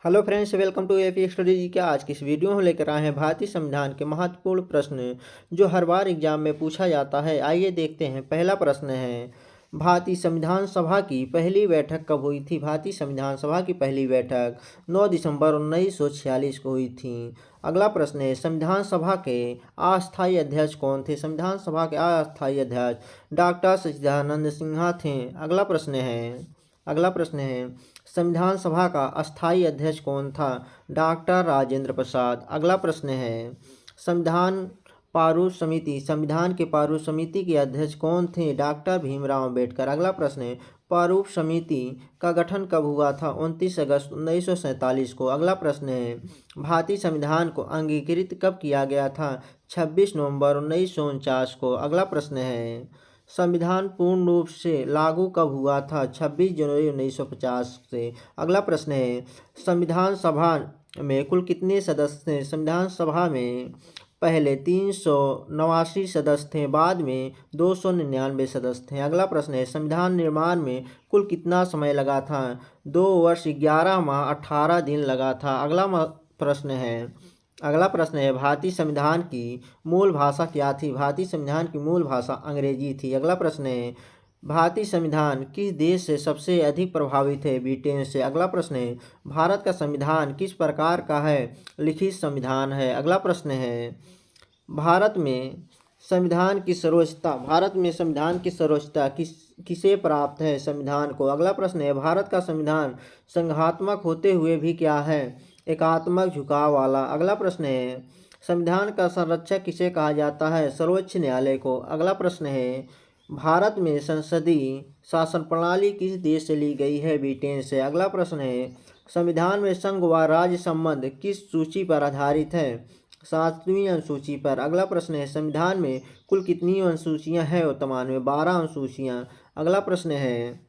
Hello friends, welcome to AP study G K. आज की इस वीडियो में लेकर आए हैं भारतीय संविधान के महत्वपूर्ण प्रश्न जो हर बार एग्जाम में पूछा जाता है। आइए देखते हैं। पहला प्रश्न है, भारतीय संविधान सभा की पहली बैठक कब हुई थी? भारतीय संविधान सभा की पहली बैठक 9 दिसंबर 1946 को हुई थी। अगला प्रश्न है, संविधान सभा के अस्थायी अध्यक्ष कौन थे? संविधान सभा के अस्थायी अध्यक्ष डॉक्टर सच्चिदानंद सिन्हा थे। अगला प्रश्न है, संविधान सभा का अस्थायी अध्यक्ष कौन था? डॉक्टर राजेंद्र प्रसाद। अगला प्रश्न है, संविधान के प्रारूप समिति के अध्यक्ष कौन थे? डॉक्टर भीमराव अम्बेडकर। अगला प्रश्न है, प्रारूप समिति का गठन कब हुआ था? 29 अगस्त 1947 को। अगला प्रश्न है, भारतीय संविधान को अंगीकृत कब किया गया था? 26 नवंबर 1949 को। अगला प्रश्न है, संविधान पूर्ण रूप से लागू कब हुआ था? 26 जनवरी 1950 से। अगला प्रश्न है, संविधान सभा में कुल कितने सदस्य थे? संविधान सभा में पहले 389 सदस्य थे, बाद में 299 सदस्य थे। अगला प्रश्न है, संविधान निर्माण में कुल कितना समय लगा था? 2 वर्ष 11 माह 18 दिन लगा था। अगला प्रश्न है, भारतीय संविधान की मूल भाषा क्या थी? भारतीय संविधान की मूल भाषा अंग्रेजी थी। अगला प्रश्न है, भारतीय संविधान किस देश से सबसे अधिक प्रभावित है? ब्रिटेन से। अगला प्रश्न है, भारत का संविधान किस प्रकार का है? लिखित संविधान है। अगला प्रश्न है, भारत में संविधान की सर्वोच्चता किसे प्राप्त है? संविधान को। अगला प्रश्न है, भारत का संविधान संघात्मक होते हुए भी क्या है? एकात्मक झुकाव वाला। अगला प्रश्न है, संविधान का संरक्षक किसे कहा जाता है? सर्वोच्च न्यायालय को। अगला प्रश्न है, भारत में संसदीय शासन प्रणाली किस देश से ली गई है? ब्रिटेन से। अगला प्रश्न है, संविधान में संघ व राज्य संबंध किस सूची पर आधारित है? 7वीं अनुसूची पर। अगला प्रश्न है, संविधान में कुल कितनी अनुसूचियां हैं? वर्तमान में 12 अनुसूचियां। अगला प्रश्न है,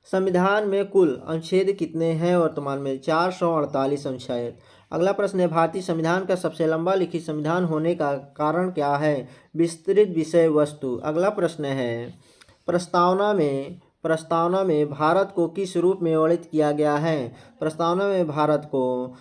संविधान में कुल अनुच्छेद कितने हैं? वर्तमान में 448 अनुच्छेद। अगला प्रश्न है, भारतीय संविधान का सबसे लंबा लिखित संविधान होने का कारण क्या है? विस्तृत विषय वस्तु। अगला प्रश्न है, प्रस्तावना में भारत को किस रूप में वर्णित किया गया है? प्रस्तावना में भारत को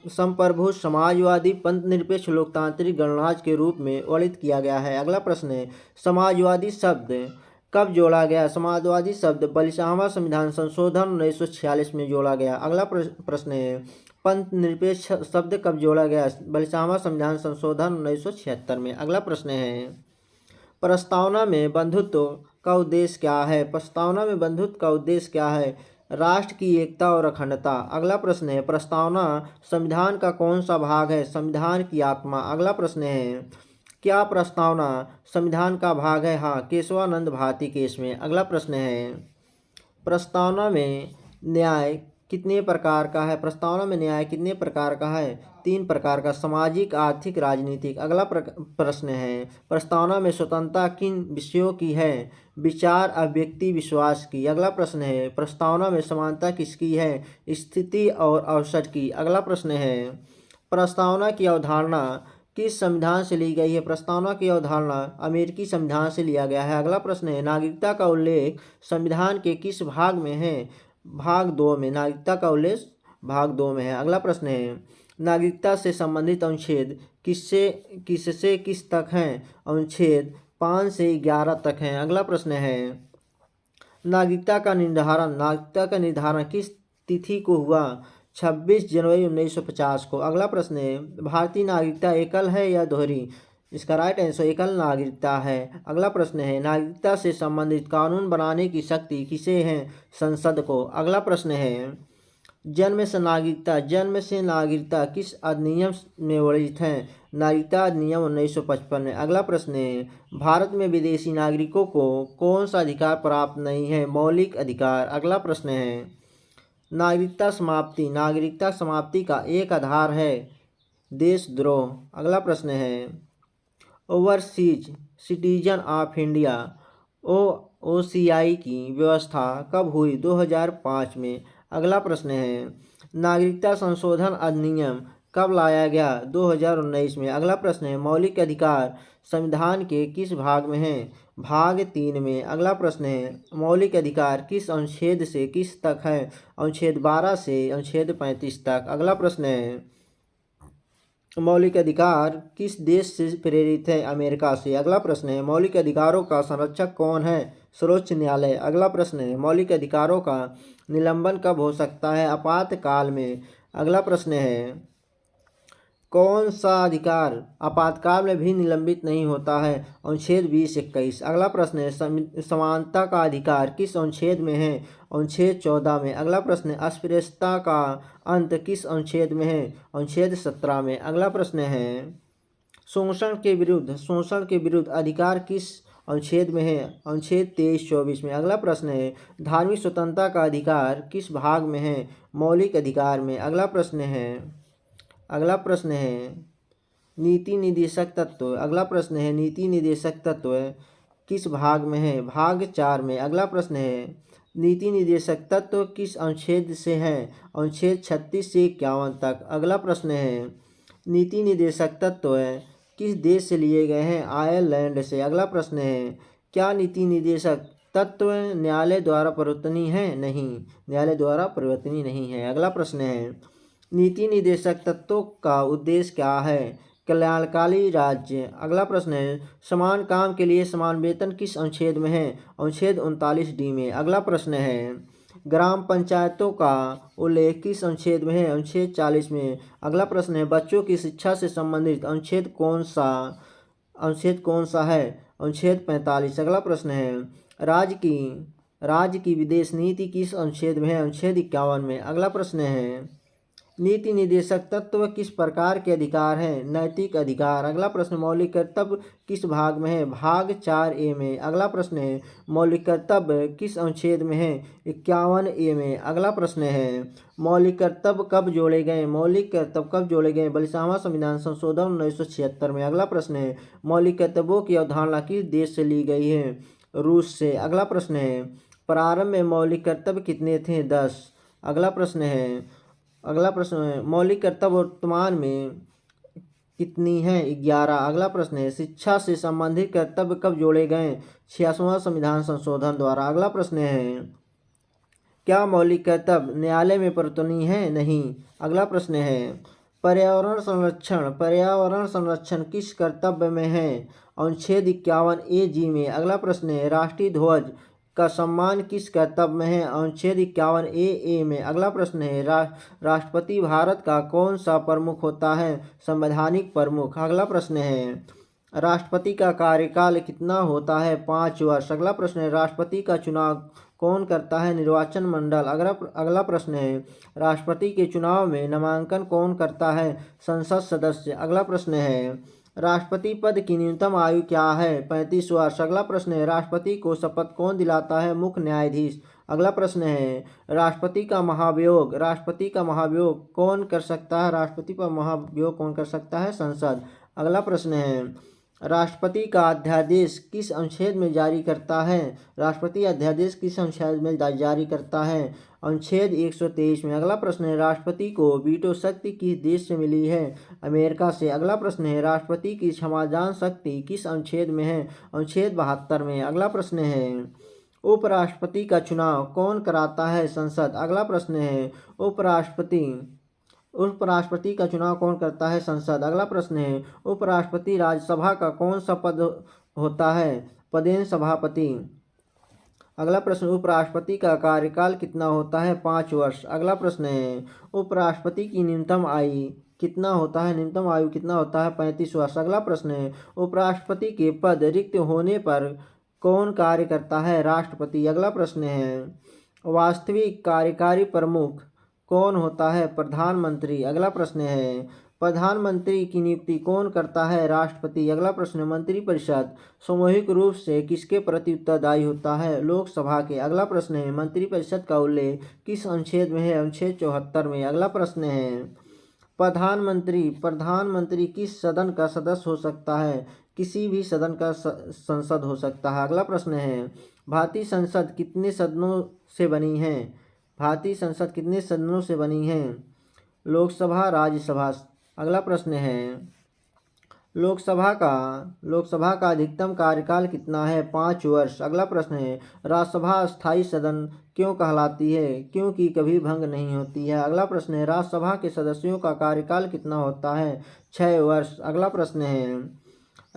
संप्रभु समाजवादी पंथ निरपेक्ष लोकतांत्रिक गणराज्य के रूप में वर्णित किया गया है। अगला प्रश्न है, समाजवादी शब्द कब जोड़ा गया? समाजवादी शब्द 42वां संविधान संशोधन 1946 में जोड़ा गया। अगला प्रश्न है, पंथ निरपेक्ष शब्द कब जोड़ा गया? 42वां संविधान संशोधन 1976 में। अगला प्रश्न है, प्रस्तावना में बंधुत्व का उद्देश्य क्या है? प्रस्तावना में बंधुत्व का उद्देश्य क्या है? राष्ट्र की एकता और अखंडता। अगला प्रश्न है, प्रस्तावना संविधान का कौन सा भाग है? संविधान की आत्मा। अगला प्रश्न है, क्या प्रस्तावना संविधान का भाग है? हाँ, केशवानंद भारती केस में। अगला प्रश्न है, प्रस्तावना में न्याय कितने प्रकार का है? प्रस्तावना में न्याय कितने प्रकार का है? 3 प्रकार का, सामाजिक, आर्थिक, राजनीतिक। अगला प्रश्न है, प्रस्तावना में स्वतंत्रता किन विषयों की है? विचार, अभिव्यक्ति, विश्वास की। अगला प्रश्न है, प्रस्तावना में समानता किसकी है? स्थिति और अवसर की। अगला प्रश्न है, प्रस्तावना की अवधारणा किस संविधान से ली गई है? प्रस्तावना की अवधारणा अमेरिकी संविधान से लिया गया है। अगला प्रश्न है, नागरिकता का उल्लेख संविधान के किस भाग में है? भाग 2 में। नागरिकता का उल्लेख भाग 2 में है। अगला प्रश्न है, नागरिकता से संबंधित अनुच्छेद किससे किस तक हैं? अनुच्छेद 5 से 11 तक हैं। अगला प्रश्न है, नागरिकता का निर्धारण किस तिथि को हुआ? 26 जनवरी 1950 को। अगला प्रश्न है, भारतीय नागरिकता एकल है या दोहरी? इसका राइट आंसर एकल नागरिकता है। अगला प्रश्न है, नागरिकता से संबंधित कानून बनाने की शक्ति किसे है? संसद को। अगला प्रश्न है, जन्म से नागरिकता किस अधिनियम में वर्णित है? नागरिकता अधिनियम 1955 में। अगला प्रश्न है, भारत में विदेशी नागरिकों को कौन सा अधिकार प्राप्त नहीं है? मौलिक अधिकार। अगला प्रश्न है, नागरिकता समाप्ति का एक आधार है देशद्रोह। अगला प्रश्न है, overseas citizen of India OCI की व्यवस्था कब हुई? 2005 में। अगला प्रश्न है, नागरिकता संशोधन अधिनियम कब लाया गया? 2019 में। अगला प्रश्न है मौलिक अधिकार संविधान के किस भाग में है? भाग 3 में। अगला प्रश्न है मौलिक अधिकार किस अनुच्छेद से किस तक है? अनुच्छेद 12 से अनुच्छेद 35 तक। अगला प्रश्न है मौलिक अधिकार किस देश से प्रेरित है? अमेरिका से। अगला प्रश्न है मौलिक अधिकारों का संरक्षक कौन है? सर्वोच्च न्यायालय। अगला प्रश्न है मौलिक अधिकारों का निलंबन कब हो सकता है? आपातकाल में। अगला प्रश्न है कौन सा अधिकार आपातकाल में भी निलंबित नहीं होता है? अनुच्छेद 20-21। अगला प्रश्न है समानता का अधिकार किस अनुच्छेद में है? अनुच्छेद 14 में। अगला प्रश्न है अस्पृश्यता का अंत किस अनुच्छेद में है? अनुच्छेद 17 में। अगला प्रश्न है शोषण के विरुद्ध अधिकार किस अनुच्छेद में है? अनुच्छेद 23-24 में। अगला प्रश्न है धार्मिक स्वतंत्रता का अधिकार किस भाग में है? मौलिक अधिकार में। अगला प्रश्न है नीति निर्देशक तत्व। अगला प्रश्न है नीति निर्देशक तत्व किस भाग में है? भाग 4 में। अगला प्रश्न है नीति निर्देशक तत्व किस अनुच्छेद से है? अनुच्छेद 36 से 51 तक। अगला प्रश्न है नीति निर्देशक तत्व किस देश से लिए गए हैं? आयरलैंड से। अगला प्रश्न है क्या नीति निर्देशक तत्व न्यायालय द्वारा परिवर्तनीय है? नहीं, न्यायालय द्वारा परिवर्तनीय नहीं है। अगला प्रश्न है नीति निर्देशक तत्वों का उद्देश्य क्या है? कल्याणकारी राज्य। अगला प्रश्न है समान काम के लिए समान वेतन किस अनुच्छेद में है? अनुच्छेद 39D में। अगला प्रश्न है ग्राम पंचायतों का उल्लेख किस अनुच्छेद में है? अनुच्छेद 40 में। अगला प्रश्न है बच्चों की शिक्षा से संबंधित अनुच्छेद कौन सा है? अनुच्छेद 45। अगला प्रश्न है राज्य की विदेश नीति किस अनुच्छेद में है? अनुच्छेद 51 में। अगला प्रश्न है नीति निर्देशक तत्व किस प्रकार के अधिकार हैं? नैतिक अधिकार। अगला प्रश्न मौलिक कर्तव्य किस भाग में है? भाग 4A में। अगला प्रश्न है मौलिक कर्तव्य किस अनुच्छेद में है? 51A में। अगला प्रश्न है मौलिक कर्तव्य कब जोड़े गए? बलिसामा संविधान संशोधन 1976 में। अगला प्रश्न है मौलिक कर्तव्यों की अवधारणा किस देश से ली गई है? रूस से। अगला प्रश्न है प्रारंभ में मौलिक कर्तव्य कितने थे? 10। अगला प्रश्न है मौलिक कर्तव्य वर्तमान में कितनी है? 11। अगला प्रश्न है शिक्षा से संबंधित कर्तव्य कब जोड़े गए? 86वां संविधान संशोधन द्वारा। अगला प्रश्न है क्या मौलिक कर्तव्य न्यायालय में परिवर्तनीय है? नहीं। अगला प्रश्न है पर्यावरण संरक्षण किस कर्तव्य में है? अनुच्छेद 51AG में। अगला प्रश्न है राष्ट्रीय ध्वज का सम्मान किस कर्तव्य में है? अनुच्छेद 51AA में। अगला प्रश्न है राष्ट्रपति भारत का कौन सा प्रमुख होता है? संवैधानिक प्रमुख। अगला प्रश्न है राष्ट्रपति का कार्यकाल कितना होता है? 5 वर्ष। अगला प्रश्न है राष्ट्रपति का चुनाव कौन करता है? निर्वाचन मंडल। अगला प्रश्न है राष्ट्रपति के चुनाव में नामांकन कौन करता है? संसद सदस्य। अगला प्रश्न है राष्ट्रपति पद की न्यूनतम आयु क्या है? 35 वर्ष। अगला प्रश्न है राष्ट्रपति को शपथ कौन दिलाता है? मुख्य न्यायाधीश। अगला प्रश्न है राष्ट्रपति का महाभियोग कौन कर सकता है? राष्ट्रपति पर महाभियोग कौन कर सकता है? संसद। अगला प्रश्न है राष्ट्रपति का अध्यादेश किस अनुच्छेद में जारी करता है? राष्ट्रपति अध्यादेश किस अनुच्छेद में जारी करता है? अनुच्छेद 123 में। अगला प्रश्न है राष्ट्रपति को वीटो शक्ति किस देश से मिली है? अमेरिका से। अगला प्रश्न है राष्ट्रपति की क्षमादान शक्ति किस अनुच्छेद में है? अनुच्छेद 72 में। अगला प्रश्न है उपराष्ट्रपति का चुनाव कौन कराता है? संसद। अगला प्रश्न है उपराष्ट्रपति का चुनाव कौन करता है? संसद। अगला प्रश्न है उपराष्ट्रपति राज्यसभा का कौन सा पद होता है? पदेन सभापति। अगला प्रश्न उपराष्ट्रपति का कार्यकाल कितना होता है? 5 वर्ष। अगला प्रश्न है उपराष्ट्रपति की न्यूनतम आयु कितना होता है? 35 वर्ष। अगला प्रश्न है उपराष्ट्रपति के पद रिक्त होने पर कौन कार्य करता है? राष्ट्रपति। अगला प्रश्न है वास्तविक कार्यकारी प्रमुख कौन होता है? प्रधानमंत्री। अगला प्रश्न है प्रधानमंत्री की नियुक्ति कौन करता है? राष्ट्रपति। अगला प्रश्न मंत्रिपरिषद सामूहिक रूप से किसके प्रति उत्तरदायी होता है? लोकसभा के। अगला प्रश्न है मंत्रिपरिषद का उल्लेख किस अनुच्छेद में है? अनुच्छेद 74 में। अगला प्रश्न है प्रधानमंत्री किस सदन का सदस्य हो सकता है? किसी भी सदन का संसद हो सकता है। अगला प्रश्न है भारतीय संसद कितने सदनों से बनी है? लोकसभा, राज्यसभा, अगला प्रश्न है लोकसभा का अधिकतम कार्यकाल कितना है? 5 वर्ष। अगला प्रश्न है राज्यसभा अस्थायी सदन क्यों कहलाती है? क्योंकि कभी भंग नहीं होती है। अगला प्रश्न है राज्यसभा के सदस्यों का कार्यकाल कितना होता है? 6 वर्ष। अगला प्रश्न है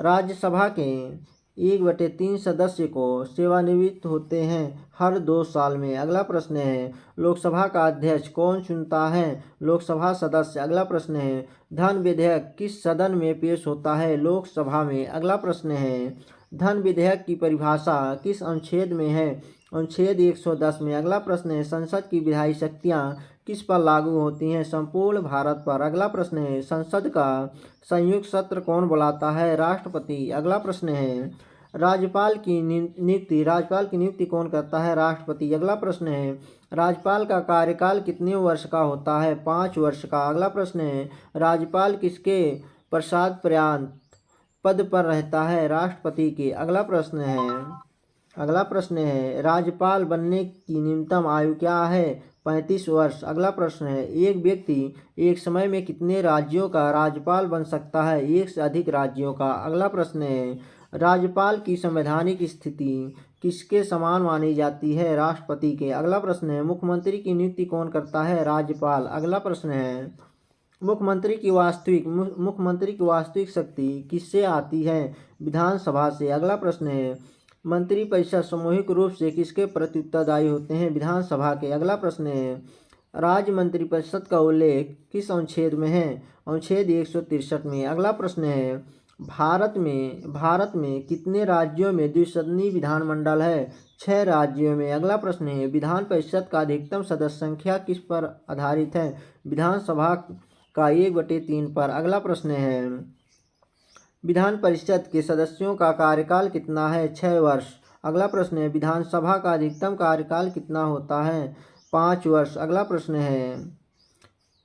राज्यसभा के 1/3 सदस्य को सेवानिवृत्त होते हैं हर 2 साल में। अगला प्रश्न है लोकसभा का अध्यक्ष कौन चुनता है? लोकसभा सदस्य। अगला प्रश्न है धन विधेयक किस सदन में पेश होता है? लोकसभा में। अगला प्रश्न है धन विधेयक की परिभाषा किस अनुच्छेद में है? अनुच्छेद 110 में। अगला प्रश्न है संसद की विधायी शक्तियाँ किस पर लागू होती हैं? संपूर्ण भारत पर। अगला प्रश्न है संसद का संयुक्त सत्र कौन बुलाता है? राष्ट्रपति। अगला प्रश्न है राज्यपाल की नियुक्ति कौन करता है? राष्ट्रपति। अगला प्रश्न है राज्यपाल का कार्यकाल कितने वर्ष का होता है? 5 वर्ष का। अगला प्रश्न है राज्यपाल किसके पश्चात पद पर रहता है? राष्ट्रपति के। अगला प्रश्न है राज्यपाल बनने की न्यूनतम आयु क्या है? 35 वर्ष। अगला प्रश्न है एक व्यक्ति एक समय में कितने राज्यों का राज्यपाल बन सकता है? 1 से अधिक राज्यों का। अगला प्रश्न है राज्यपाल की संवैधानिक स्थिति किसके समान मानी जाती है? राष्ट्रपति के। अगला प्रश्न है मुख्यमंत्री की नियुक्ति कौन करता है? राज्यपाल। अगला प्रश्न है मुख्यमंत्री की वास्तविक शक्ति किससे आती है? विधानसभा से। अगला प्रश्न है मंत्रिपरिषद सामूहिक रूप से किसके प्रति उत्तरदायी होते हैं? विधानसभा के। अगला प्रश्न है राज्य मंत्रिपरिषद का उल्लेख किस अनुच्छेद में है? अनुच्छेद 163 में। अगला प्रश्न है भारत में कितने राज्यों में द्विसदनीय विधानमंडल है? 6 राज्यों में। अगला प्रश्न है विधान परिषद का अधिकतम सदस्य संख्या किस पर आधारित है? विधानसभा का 1/3 पर। अगला प्रश्न है विधान परिषद के सदस्यों का कार्यकाल कितना है? 6 वर्ष। अगला प्रश्न है विधानसभा का अधिकतम कार्यकाल कितना होता है? 5 वर्ष। अगला प्रश्न है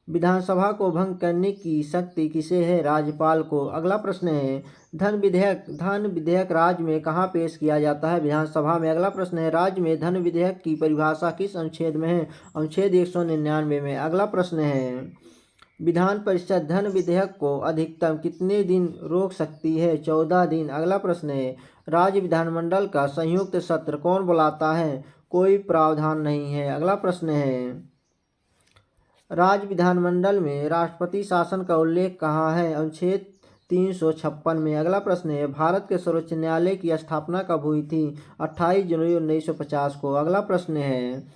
विधानसभा को भंग करने की शक्ति किसे है? राज्यपाल को। अगला प्रश्न है धन विधेयक राज्य में कहाँ पेश किया जाता है? विधानसभा में। अगला प्रश्न है राज्य में धन विधेयक की परिभाषा किस अनुच्छेद में है? अनुच्छेद 199 में। अगला प्रश्न है विधान परिषद धन विधेयक को अधिकतम कितने दिन रोक सकती है? 14 दिन। अगला प्रश्न है राज्य विधानमंडल का संयुक्त सत्र कौन बुलाता है? कोई प्रावधान नहीं है। अगला प्रश्न है राज्य विधानमंडल में राष्ट्रपति शासन का उल्लेख कहाँ है? अनुच्छेद 356 में। अगला प्रश्न है भारत के सर्वोच्च न्यायालय की स्थापना कब हुई थी? 28 जनवरी 1950 को। अगला प्रश्न है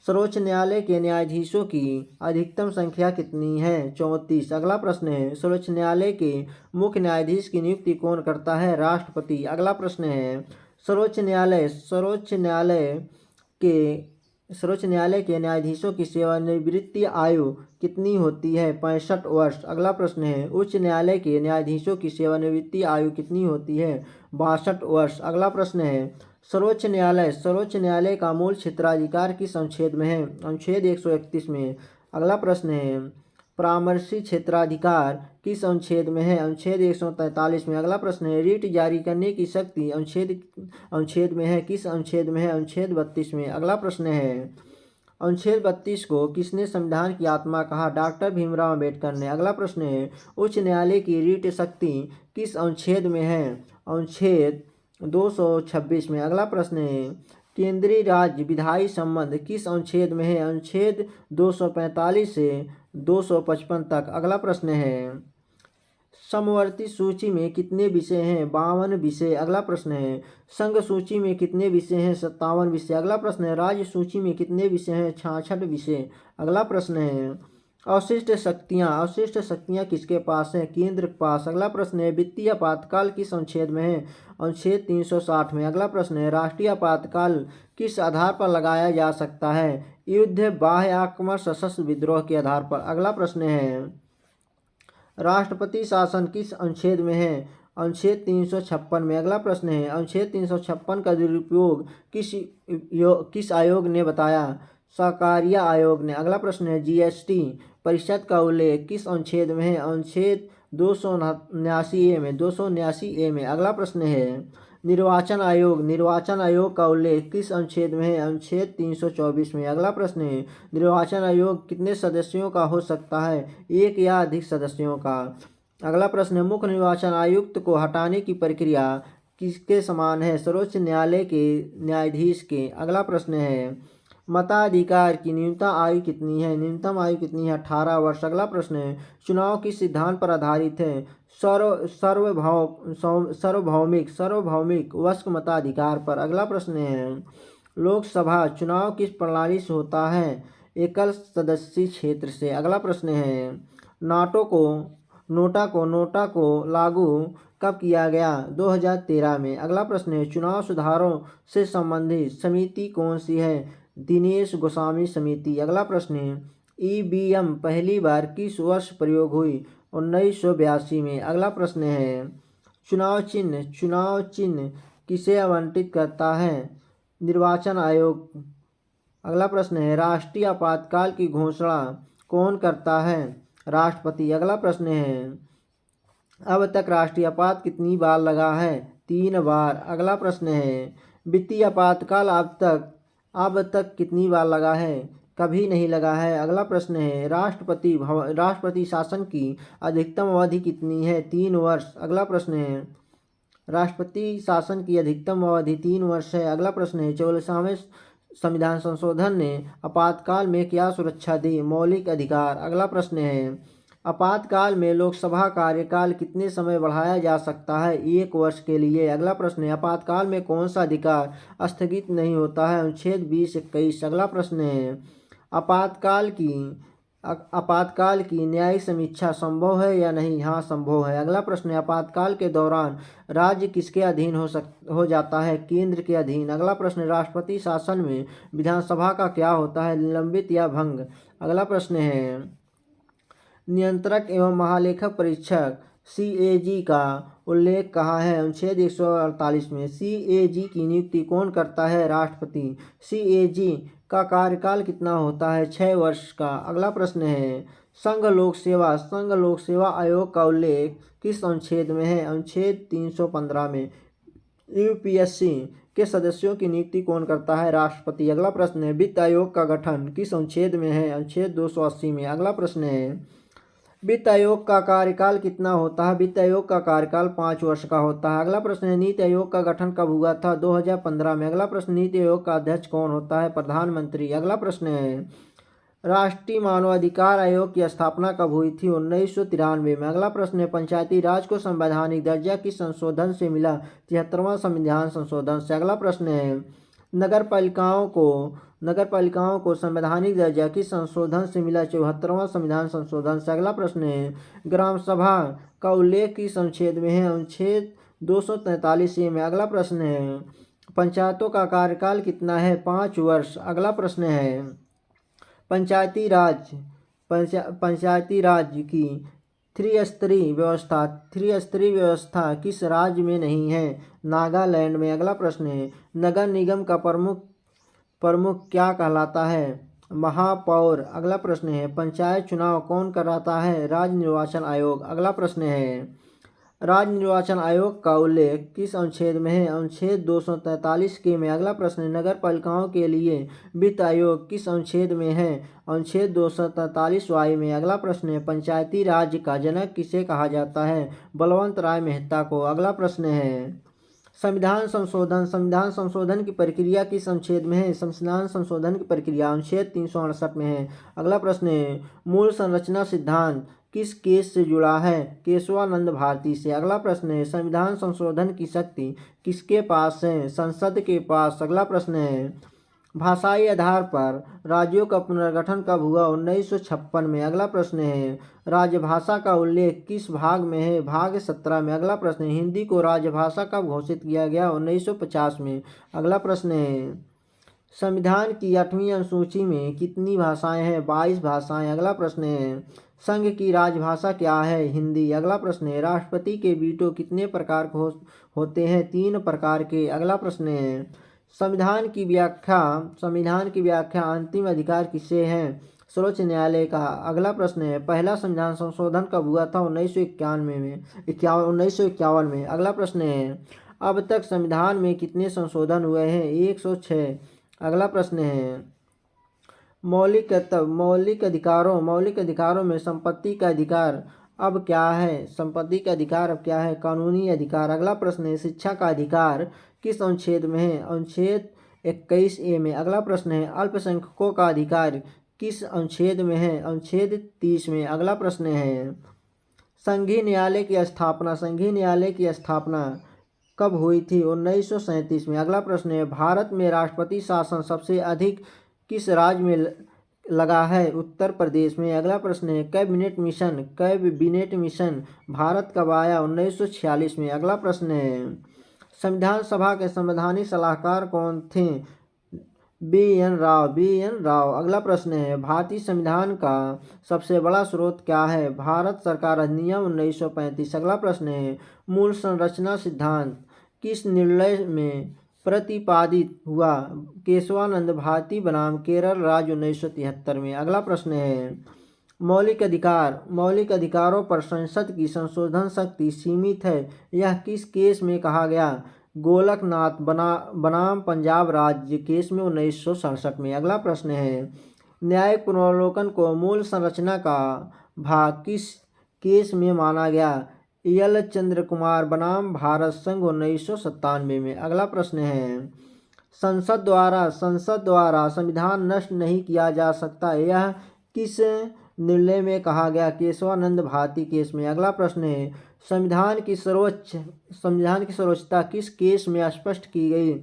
सर्वोच्च न्यायालय के न्यायाधीशों की अधिकतम संख्या कितनी है? 34। अगला प्रश्न है सर्वोच्च न्यायालय के मुख्य न्यायाधीश की नियुक्ति कौन करता है? राष्ट्रपति। अगला प्रश्न है सर्वोच्च न्यायालय के न्यायाधीशों की सेवानिवृत्ति आयु कितनी होती है? 65 वर्ष। अगला प्रश्न है उच्च न्यायालय के न्यायाधीशों की सेवानिवृत्ति आयु कितनी होती है? 62 वर्ष। अगला प्रश्न है सर्वोच्च न्यायालय का मूल क्षेत्राधिकार किस अनुच्छेद में है? अनुच्छेद 131 में। अगला प्रश्न है परामर्शी क्षेत्राधिकार किस अनुच्छेद में है? अनुच्छेद 143 में। अगला प्रश्न है रिट जारी करने की शक्ति अनुच्छेद में है? किस अनुच्छेद में है? अनुच्छेद 32 में। अगला प्रश्न है अनुच्छेद 32 को किसने संविधान की आत्मा कहा? डॉक्टर भीमराव अम्बेडकर ने। अगला प्रश्न है उच्च न्यायालय की रिट शक्ति किस अनुच्छेद में है? अनुच्छेद 226 में। अगला प्रश्न है केंद्रीय राज्य विधायी संबंध किस अनुच्छेद में है? अनुच्छेद 245 से 255 तक। अगला प्रश्न है समवर्ती सूची में कितने विषय हैं? 52 विषय। अगला प्रश्न है संघ सूची में कितने विषय हैं? 57 विषय। अगला प्रश्न है राज्य सूची में कितने विषय हैं? 66 विषय। अगला प्रश्न है अवशिष्ट शक्तियाँ किसके पास हैं? केंद्र के पास। अगला प्रश्न है वित्तीय आपातकाल किस अनुच्छेद में है? अनुच्छेद 360 में। अगला प्रश्न है राष्ट्रीय आपातकाल किस आधार पर लगाया जा सकता है? युद्ध, बाह्य आक्रमण, सशस्त्र विद्रोह के आधार पर। अगला प्रश्न है राष्ट्रपति शासन किस अनुच्छेद में है? अनुच्छेद 356 में। अगला प्रश्न है अनुच्छेद 356 का दुरुपयोग किस आयोग ने बताया? सहकारिता आयोग ने। अगला प्रश्न है जीएसटी परिषद का उल्लेख किस अनुच्छेद में है? अनुच्छेद 279A में। अगला प्रश्न है निर्वाचन आयोग का उल्लेख किस अनुच्छेद में है? अनुच्छेद 324 में। अगला प्रश्न है, निर्वाचन आयोग कितने सदस्यों का हो सकता है? एक या अधिक सदस्यों का। अगला प्रश्न है, मुख्य निर्वाचन आयुक्त को हटाने की प्रक्रिया किसके समान है? सर्वोच्च न्यायालय के न्यायाधीश के। अगला प्रश्न है, मताधिकार की न्यूनतम आयु कितनी है? न्यूनतम आयु कितनी है? 18 वर्ष। अगला प्रश्न है, चुनाव किस सिद्धांत पर आधारित है? सार्वभौमिक वयस्क मताधिकार पर। अगला प्रश्न है, लोकसभा चुनाव किस प्रणाली से होता है? एकल सदस्यीय क्षेत्र से। अगला प्रश्न है, नोटा को लागू कब किया गया? 2013 में। अगला प्रश्न है, चुनाव सुधारों से संबंधित समिति कौन सी है? दिनेश गोस्वामी समिति। अगला प्रश्न है, ईवीएम पहली बार किस वर्ष प्रयोग हुई? 1982 में। अगला प्रश्न है, चुनाव चिन्ह किसे आवंटित करता है? निर्वाचन आयोग। अगला प्रश्न है, राष्ट्रीय आपातकाल की घोषणा कौन करता है? राष्ट्रपति। अगला प्रश्न है, अब तक राष्ट्रीय आपात कितनी बार लगा है? 3 बार। अगला प्रश्न है, वित्तीय आपातकाल अब तक कितनी बार लगा है? कभी नहीं लगा है। अगला प्रश्न है, राष्ट्रपति शासन की अधिकतम अवधि कितनी है? 3 वर्ष। अगला प्रश्न है, राष्ट्रपति शासन की अधिकतम अवधि 3 वर्ष है। अगला प्रश्न है, 44वें संविधान संशोधन ने आपातकाल में क्या सुरक्षा दी? मौलिक अधिकार। अगला प्रश्न है, आपातकाल में लोकसभा कार्यकाल कितने समय बढ़ाया जा सकता है? 1 वर्ष के लिए। अगला प्रश्न है, आपातकाल में कौन सा अधिकार स्थगित नहीं होता है? अनुच्छेद 20-21। अगला प्रश्न है, आपातकाल की न्यायिक समीक्षा संभव है या नहीं? हाँ, संभव है। अगला प्रश्न है, आपातकाल के दौरान राज्य किसके अधीन हो जाता है? केंद्र के अधीन। अगला प्रश्न, राष्ट्रपति शासन में विधानसभा का क्या होता है? निलंबित या भंग। अगला प्रश्न है, नियंत्रक एवं महालेखक परीक्षक CAG का उल्लेख कहाँ है? अनुच्छेद 148 में। CAG की नियुक्ति कौन करता है? राष्ट्रपति। CAG का कार्यकाल कितना होता है? 6 वर्ष का। अगला प्रश्न है, संघ लोक सेवा आयोग का उल्लेख किस अनुच्छेद में है? अनुच्छेद 315 में। UPSC के सदस्यों की नियुक्ति कौन करता है? राष्ट्रपति। अगला प्रश्न है, वित्त आयोग का गठन किस अनुच्छेद में है? अनुच्छेद 280 में। अगला प्रश्न है, वित्त आयोग का कार्यकाल कितना होता है? वित्त आयोग का कार्यकाल 5 वर्ष का होता है। अगला प्रश्न है, नीति आयोग का गठन कब हुआ था? 2015 में। अगला प्रश्न, नीति आयोग का अध्यक्ष कौन होता है? प्रधानमंत्री। अगला प्रश्न है, राष्ट्रीय मानवाधिकार आयोग की स्थापना कब हुई थी? 1993 में। अगला प्रश्न है, पंचायती राज को संवैधानिक दर्जा किस संशोधन से मिला? 73वां संविधान संशोधन से। अगला प्रश्न है, नगर पालिकाओं को संवैधानिक दर्जा किस संशोधन से मिला? 74वां संविधान संशोधन से। अगला प्रश्न है, ग्राम सभा का उल्लेख किस अनुच्छेद में है? अनुच्छेद 243 में। अगला प्रश्न है, पंचायतों का कार्यकाल कितना है? 5 वर्ष। अगला प्रश्न है, पंचायती राज की त्रिस्तरीय व्यवस्था किस राज्य में नहीं है? नागालैंड में। अगला प्रश्न है, नगर निगम का प्रमुख क्या कहलाता है? महापौर। अगला प्रश्न है, पंचायत चुनाव कौन कराता है? राज्य निर्वाचन आयोग। अगला प्रश्न है, राज्य निर्वाचन आयोग का उल्लेख किस अनुच्छेद में है? अनुच्छेद 243 के में। अगला प्रश्न है, नगर पालिकाओं के लिए वित्त आयोग किस अनुच्छेद में है? अनुच्छेद 243 में। अगला प्रश्न है, पंचायती राज का जनक किसे कहा जाता है? बलवंत राय मेहता को। अगला प्रश्न है, संविधान संशोधन की प्रक्रिया किस अनुच्छेद में है? संविधान संशोधन की प्रक्रिया अनुच्छेद 368 में है। अगला प्रश्न है, मूल संरचना सिद्धांत किस केस से जुड़ा है? केशवानंद भारती से। अगला प्रश्न है, संविधान संशोधन की शक्ति किसके पास है? संसद के पास। अगला प्रश्न है, भाषाई आधार पर राज्यों का पुनर्गठन कब हुआ? 1956 में। अगला प्रश्न है, राजभाषा का उल्लेख किस भाग में है? भाग 17 में। अगला प्रश्न है, हिंदी को राजभाषा कब घोषित किया गया? 1950 में। अगला प्रश्न है, संविधान की 8वीं अनुसूची में कितनी भाषाएं हैं? 22 भाषाएं। अगला प्रश्न है, संघ की राजभाषा क्या है? हिंदी। अगला प्रश्न है, राष्ट्रपति के वीटो कितने प्रकार के होते हैं? 3 प्रकार के। अगला प्रश्न है, संविधान की व्याख्या अंतिम अधिकार किसे है? सर्वोच्च न्यायालय का। अगला प्रश्न है, पहला संविधान संशोधन कब हुआ था? 1951 में। अगला प्रश्न है, अब तक संविधान में कितने संशोधन हुए हैं? 106। अगला प्रश्न है मौलिक कर्तव्य मौलिक अधिकारों में संपत्ति का अधिकार अब क्या है? संपत्ति का अधिकार अब क्या है? कानूनी अधिकार। अगला प्रश्न है शिक्षा का अधिकार किस अनुच्छेद में है? अनुच्छेद 21A में। अगला प्रश्न है अल्पसंख्यकों का अधिकार किस अनुच्छेद में है? अनुच्छेद 30 में। अगला प्रश्न है संघीय न्यायालय की स्थापना कब हुई थी? 1937 में। अगला प्रश्न है भारत में राष्ट्रपति शासन सबसे अधिक किस राज्य में लगा है? उत्तर प्रदेश में। अगला प्रश्न है कैबिनेट मिशन भारत कब आया? 1946 में। अगला प्रश्न है संविधान सभा के संवैधानिक सलाहकार कौन थे? बी.एन. राव। अगला प्रश्न है भारतीय संविधान का सबसे बड़ा स्रोत क्या है? भारत सरकार अधिनियम 1935। अगला प्रश्न है मूल संरचना सिद्धांत किस निर्णय में प्रतिपादित हुआ? केशवानंद भारती बनाम केरल राज्य 1973 में। अगला प्रश्न है मौलिक अधिकारों पर संसद की संशोधन शक्ति सीमित है, यह किस केस में कहा गया? गोलकनाथ बनाम पंजाब राज्य केस में 1967 में। अगला प्रश्न है न्यायिक पुनर्वलोकन को मूल संरचना का भाग किस केस में माना गया? एल चंद्र कुमार बनाम भारत संघ 1997 में। अगला प्रश्न है संसद द्वारा संविधान नष्ट नहीं किया जा सकता, यह किस निर्णय में कहा गया? केशवानंद भारती केस में। अगला प्रश्न है संविधान की सर्वोच्चता किस केस में स्पष्ट की गई?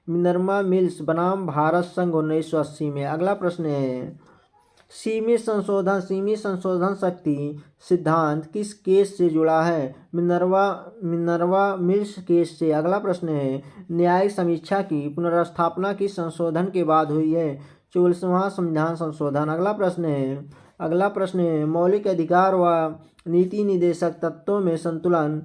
मिनर्वा मिल्स बनाम भारत संघ 1980 में। अगला प्रश्न है सीमित संशोधन शक्ति सिद्धांत किस केस से जुड़ा है? मिनर्वा मिल्स केस से। अगला प्रश्न है न्यायिक समीक्षा की पुनर्स्थापना किस संशोधन के बाद हुई है? 44वां संविधान संशोधन। अगला प्रश्न है मौलिक अधिकार व नीति निर्देशक तत्वों में संतुलन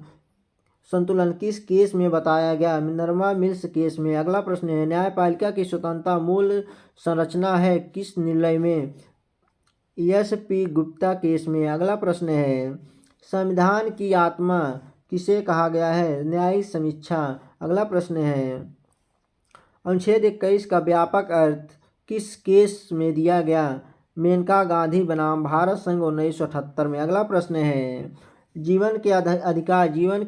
किस केस में बताया गया? मिनर्वा मिल्स केस में। अगला प्रश्न है न्यायपालिका की स्वतंत्रता मूल संरचना है किस निर्णय में? एस.पी. गुप्ता केस में। अगला प्रश्न है संविधान की आत्मा किसे कहा गया है? न्यायिक समीक्षा। अगला प्रश्न है अनुच्छेद 21 का व्यापक अर्थ किस केस में दिया गया? मेनका गांधी बनाम भारत संघ 1978 में। अगला प्रश्न है जीवन के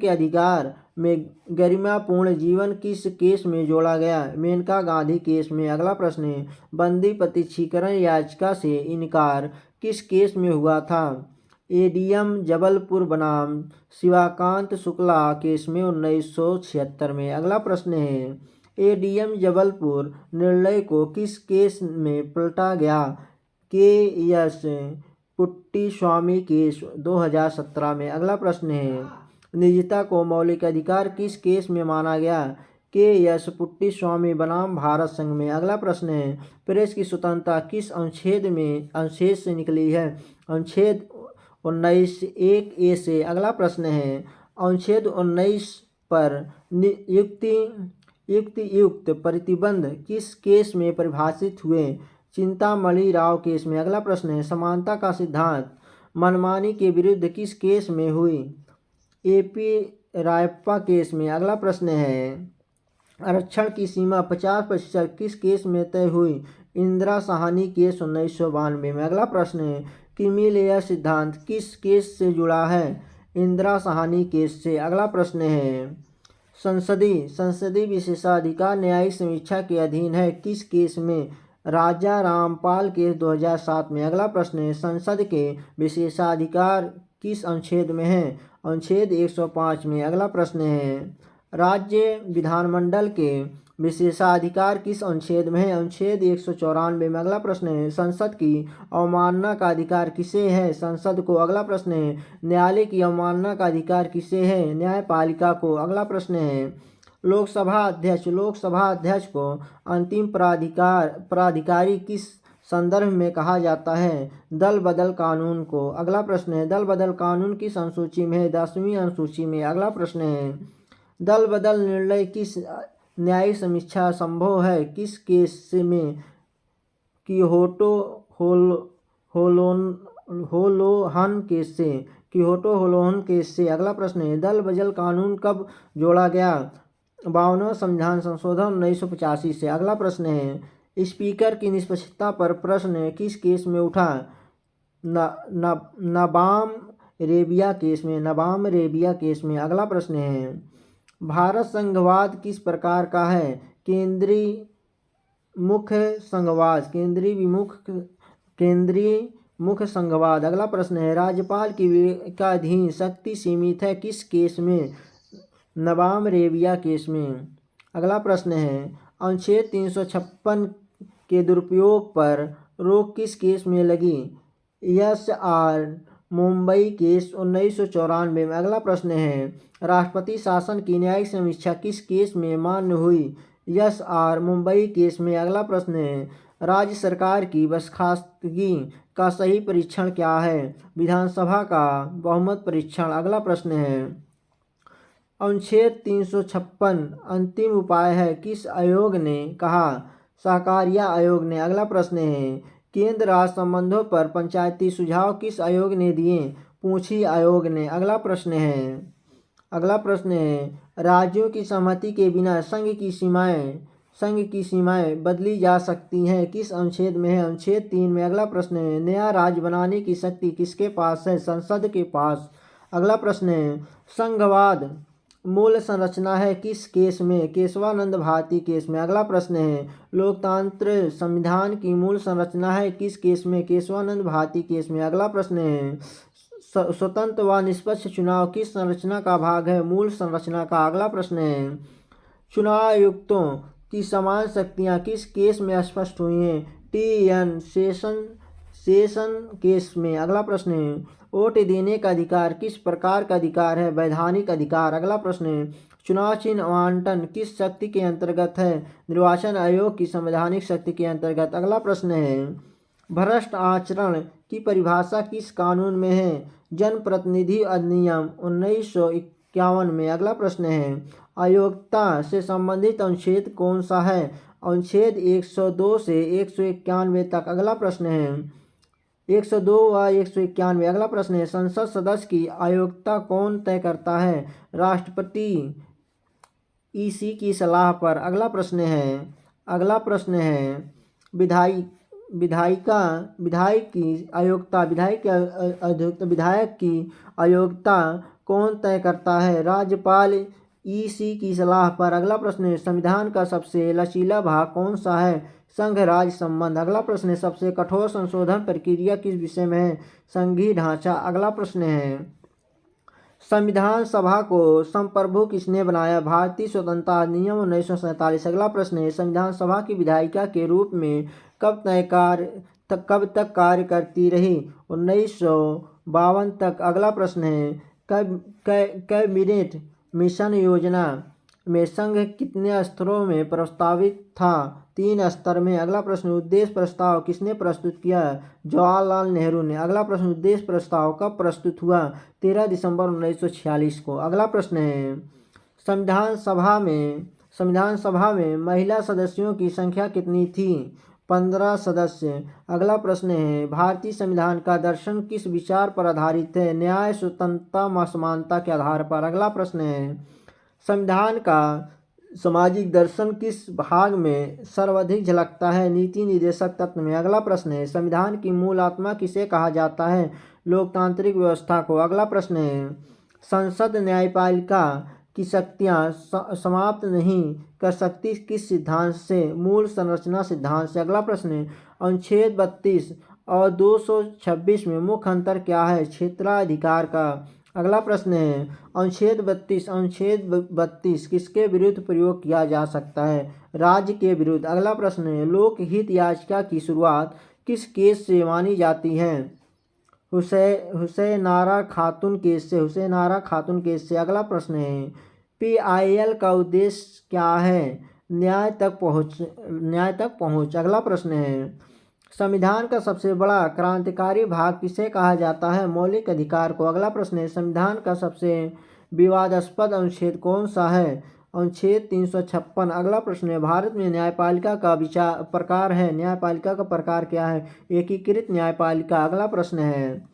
अधिकार में गरिमापूर्ण जीवन किस केस में जोड़ा गया? मेनका गांधी केस में। अगला प्रश्न है बंदी प्रत्यक्षीकरण याचिका से इनकार किस केस में हुआ था? एडीएम जबलपुर बनाम शिवाकांत शुक्ला केस में 1976 में। अगला प्रश्न है एडीएम जबलपुर निर्णय को किस केस में पलटा गया? के.एस. पुट्टीस्वामी केस 2017 में। अगला प्रश्न है निजता को मौलिक अधिकार किस केस में माना गया? के.एस. पुट्टीस्वामी बनाम भारत संघ में। अगला प्रश्न है प्रेस की स्वतंत्रता किस अनुच्छेद से निकली है? अनुच्छेद 19(1)(a) से। अगला प्रश्न है अनुच्छेद 19 पर युक्त प्रतिबंध किस केस में परिभाषित हुए? चिंतामणि राव केस में। अगला प्रश्न है समानता का सिद्धांत मनमानी के विरुद्ध किस केस में हुई? ए.पी. रायप्पा केस में। अगला प्रश्न है आरक्षण की सीमा 50% किस केस में तय हुई? इंदिरा साहनी केस 1992 में। अगला प्रश्न है क्रीमी लेयर सिद्धांत किस केस से जुड़ा है? इंदिरा साहनी केस से। अगला प्रश्न है संसदीय विशेषाधिकार न्यायिक समीक्षा के अधीन है किस केस में? राजा रामपाल केस 2007 में। अगला प्रश्न है संसद के विशेषाधिकार किस अनुच्छेद में है? अनुच्छेद 105 में। अगला प्रश्न है राज्य विधानमंडल के विशेषाधिकार किस अनुच्छेद में है? अनुच्छेद 194 में। अगला प्रश्न है संसद की अवमानना का अधिकार किसे है? संसद को। अगला प्रश्न है न्यायालय की अवमानना का अधिकार किसे है? न्यायपालिका को। अगला प्रश्न है लोकसभा अध्यक्ष को अंतिम प्राधिकारी किस संदर्भ में कहा जाता है? दल बदल कानून को। अगला प्रश्न है दल बदल कानून किस अनुसूची में है? 10वीं अनुसूची में। अगला प्रश्न है दल बदल निर्णय किस न्यायिक समीक्षा संभव है किस केस में? कियोटो होलोहन केस से। अगला प्रश्न है दल बदल कानून कब जोड़ा गया? 52वां संविधान संशोधन 1985 से। अगला प्रश्न है, स्पीकर की निष्पक्षता पर प्रश्न किस केस में उठा? नबाम रेबिया केस में। नबाम रेबिया केस में। अगला प्रश्न है, भारत संघवाद किस प्रकार का है? केंद्रीय मुख्य संघवाद। केंद्रीय मुख्य संघवाद। अगला प्रश्न है, राज्यपाल की विवेकाधीन शक्ति सीमित है किस केस में? नबाम रेबिया केस में। अगला प्रश्न है, अनुच्छेद 356 के दुरुपयोग पर रोक किस केस में लगी? SR मुंबई केस 1994 में। अगला प्रश्न है, राष्ट्रपति शासन की न्यायिक समीक्षा किस केस में मान्य हुई? SR मुंबई केस में। अगला प्रश्न है, राज्य सरकार की बर्खास्तगी का सही परीक्षण क्या है? विधानसभा का बहुमत परीक्षण। अगला प्रश्न है, अनुच्छेद 356 अंतिम उपाय है किस आयोग ने कहा? सहकारिता आयोग ने। अगला प्रश्न है, केंद्र राज्य संबंधों पर पंचायती सुझाव किस आयोग ने दिए? पूंछी आयोग ने। अगला प्रश्न है, राज्यों की सहमति के बिना संघ की सीमाएं बदली जा सकती हैं किस अनुच्छेद में है? अनुच्छेद 3 में। अगला प्रश्न है, नया राज्य बनाने की शक्ति किसके पास है? संसद के पास। अगला प्रश्न है, संघवाद मूल संरचना है किस केस में? केशवानंद भारती केस में। अगला प्रश्न है, लोकतंत्र संविधान की मूल संरचना है किस केस में? केशवानंद भारती केस में। अगला प्रश्न है, स्वतंत्र व निष्पक्ष चुनाव किस संरचना का भाग है? मूल संरचना का। अगला प्रश्न है, चुनाव आयुक्तों की समान शक्तियां किस केस में स्पष्ट हुई हैं? TN सेशन केस में। अगला प्रश्न है, वोट देने का अधिकार किस प्रकार का अधिकार है? वैधानिक अधिकार। अगला प्रश्न है, चुनाव चिन्ह आवंटन किस शक्ति के अंतर्गत है? निर्वाचन आयोग की संवैधानिक शक्ति के अंतर्गत। अगला प्रश्न है, भ्रष्ट आचरण की परिभाषा किस कानून में है? जनप्रतिनिधि अधिनियम 1951 में। अगला प्रश्न है, अयोग्यता से संबंधित अनुच्छेद कौन सा है? अनुच्छेद 102 से 191 तक। अगला प्रश्न है, 102 व 191। अगला प्रश्न है, संसद सदस्य की अयोग्यता कौन तय करता है? राष्ट्रपति EC की सलाह पर। अगला प्रश्न है, विधायक की अयोग्यता कौन तय करता है? राज्यपाल EC की सलाह पर। अगला प्रश्न है, संविधान का सबसे लचीला भाग कौन सा है? संघ राज्य संबंध। अगला प्रश्न है, सबसे कठोर संशोधन प्रक्रिया किस विषय में है? संघीय ढांचा। अगला प्रश्न है, संविधान सभा को संप्रभु किसने बनाया? भारतीय स्वतंत्रता अधिनियम 1947। अगला प्रश्न है, संविधान सभा की विधायिका के रूप में कब तक कार्य करती रही? 1952 तक। अगला प्रश्न है, कैबिनेट मिशन योजना में संघ कितने स्तरों में प्रस्तावित था? 3 स्तर में। अगला प्रश्न, उद्देश्य प्रस्ताव किसने प्रस्तुत किया? जवाहरलाल नेहरू ने। अगला प्रश्न, उद्देश्य प्रस्ताव कब प्रस्तुत हुआ? 13 दिसंबर 1946 को। अगला प्रश्न है, संविधान सभा में महिला सदस्यों की संख्या कितनी थी? 15 सदस्य। अगला प्रश्न है, भारतीय संविधान का दर्शन किस विचार पर आधारित है? न्याय, स्वतंत्रता व समानता के आधार पर। अगला प्रश्न है, संविधान का सामाजिक दर्शन किस भाग में सर्वाधिक झलकता है? नीति निर्देशक तत्व में। अगला प्रश्न है, संविधान की मूल आत्मा किसे कहा जाता है? लोकतांत्रिक व्यवस्था को। अगला प्रश्न है, संसद न्यायपालिका की शक्तियां समाप्त नहीं कर सकती किस सिद्धांत से? मूल संरचना सिद्धांत से। अगला प्रश्न है, अनुच्छेद 32 और 226 में मुख्य अंतर क्या है? क्षेत्राधिकार का। अगला प्रश्न है, अनुच्छेद 32 किसके विरुद्ध प्रयोग किया जा सकता है? राज्य के विरुद्ध। अगला प्रश्न है, लोकहित याचिका की शुरुआत किस केस से मानी जाती है? हुसैनारा खातून केस से। अगला प्रश्न है, PIL का उद्देश्य क्या है? न्याय तक पहुँच। अगला प्रश्न है, संविधान का सबसे बड़ा क्रांतिकारी भाग किसे कहा जाता है? मौलिक अधिकार को। अगला प्रश्न है, संविधान का सबसे विवादास्पद अनुच्छेद कौन सा है? अनुच्छेद 356। अगला प्रश्न है, भारत में न्यायपालिका का प्रकार है। न्यायपालिका का प्रकार क्या है? एकीकृत न्यायपालिका। अगला प्रश्न है,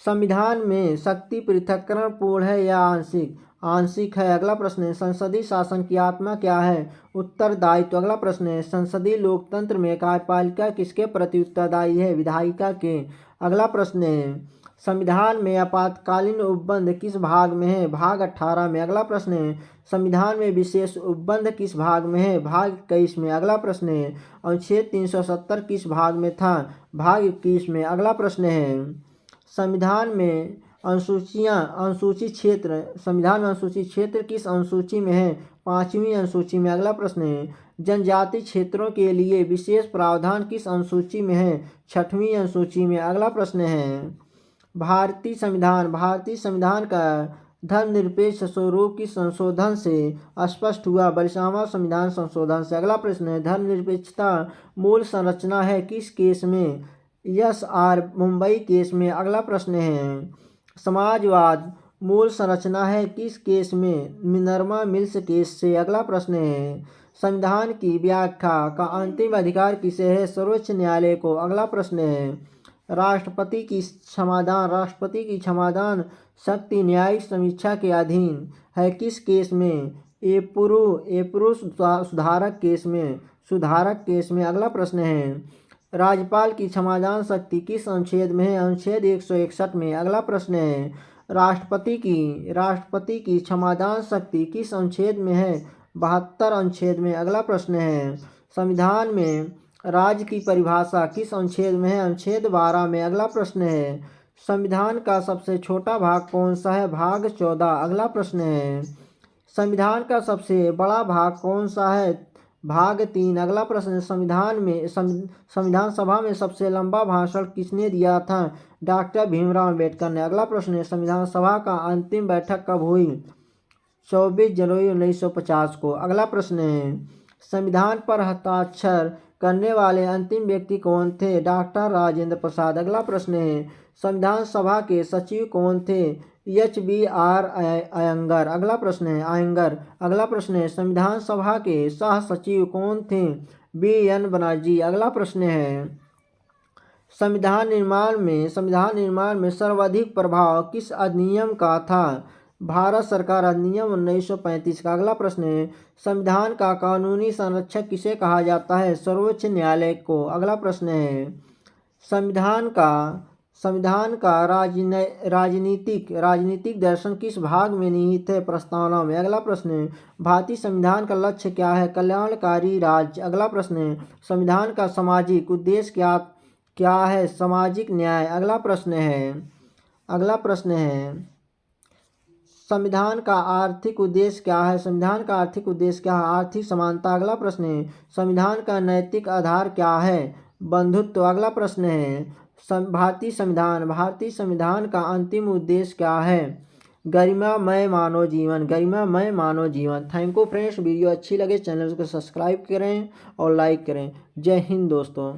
संविधान में शक्ति पृथक्करण पूर्ण है या आंशिक? आंशिक है। अगला प्रश्न है संसदीय शासन की आत्मा क्या है? उत्तरदायित्व। अगला प्रश्न है संसदीय लोकतंत्र में कार्यपालिका किसके प्रति उत्तरदायी है? विधायिका के। अगला प्रश्न है संविधान में आपातकालीन उपबंध किस भाग में है? भाग 18 में। अगला प्रश्न है संविधान में विशेष उपबंध किस भाग में है? भाग 21 में। अगला प्रश्न है अनुच्छेद 370 किस भाग में था? भाग 21 में। अगला प्रश्न है संविधान में अनुसूचित क्षेत्र किस अनुसूची में है? 5वीं अनुसूची में। अगला प्रश्न है जनजाति क्षेत्रों के लिए विशेष प्रावधान किस अनुसूची में है? 6वीं अनुसूची में। अगला प्रश्न है भारतीय संविधान का धर्मनिरपेक्ष स्वरूप किस संशोधन से स्पष्ट हुआ? बलिसामा संविधान संशोधन से। अगला प्रश्न है धर्मनिरपेक्षता मूल संरचना है किस केस में? SR मुंबई केस में। अगला प्रश्न है समाजवाद मूल संरचना है किस केस में? मिनर्वा मिल्स केस से। अगला प्रश्न है संविधान की व्याख्या का अंतिम अधिकार किसे है? सर्वोच्च न्यायालय को। अगला प्रश्न है राष्ट्रपति की क्षमादान शक्ति न्यायिक समीक्षा के अधीन है किस केस में? एपुरु सुधारक केस में। अगला प्रश्न है राज्यपाल की क्षमादान शक्ति किस अनुच्छेद में है? अनुच्छेद 161 में। अगला प्रश्न है राष्ट्रपति की क्षमादान शक्ति किस अनुच्छेद में है? 72 अनुच्छेद में। अगला प्रश्न है संविधान में राज्य की परिभाषा किस अनुच्छेद में है? अनुच्छेद 12 में। अगला प्रश्न है संविधान का सबसे छोटा भाग कौन सा है? भाग 14। अगला प्रश्न है संविधान का सबसे बड़ा भाग कौन सा है? भाग 3। अगला प्रश्न संविधान सभा में सबसे लंबा भाषण किसने दिया था? डॉक्टर भीमराव अम्बेडकर ने। अगला प्रश्न है संविधान सभा का अंतिम बैठक कब हुई? 24 जनवरी 1950 को। अगला प्रश्न है संविधान पर हस्ताक्षर करने वाले अंतिम व्यक्ति कौन थे? डॉक्टर राजेंद्र प्रसाद। अगला प्रश्न है संविधान सभा के सचिव कौन थे? HBR अयंगर। अगला प्रश्न है अगला प्रश्न है संविधान सभा के सह सचिव कौन थे? BN बनर्जी। अगला प्रश्न है संविधान निर्माण में सर्वाधिक प्रभाव किस अधिनियम का था? भारत सरकार अधिनियम 1935 का। अगला प्रश्न है संविधान का कानूनी संरक्षक किसे कहा जाता है? सर्वोच्च न्यायालय को। अगला प्रश्न है संविधान का राजनीतिक दर्शन किस भाग में निहित है? प्रस्तावना में। अगला प्रश्न है भारतीय संविधान का लक्ष्य क्या है? कल्याणकारी राज्य। अगला प्रश्न है संविधान का सामाजिक उद्देश्य क्या है? सामाजिक न्याय। अगला प्रश्न है संविधान का आर्थिक उद्देश्य क्या है? आर्थिक समानता। अगला प्रश्न है संविधान का नैतिक आधार क्या है? बंधुत्व। अगला प्रश्न है भारतीय संविधान का अंतिम उद्देश्य क्या है? गरिमामय मानव जीवन। Thank you friends. वीडियो अच्छी लगे चैनल को सब्सक्राइब करें और लाइक करें। जय हिंद दोस्तों।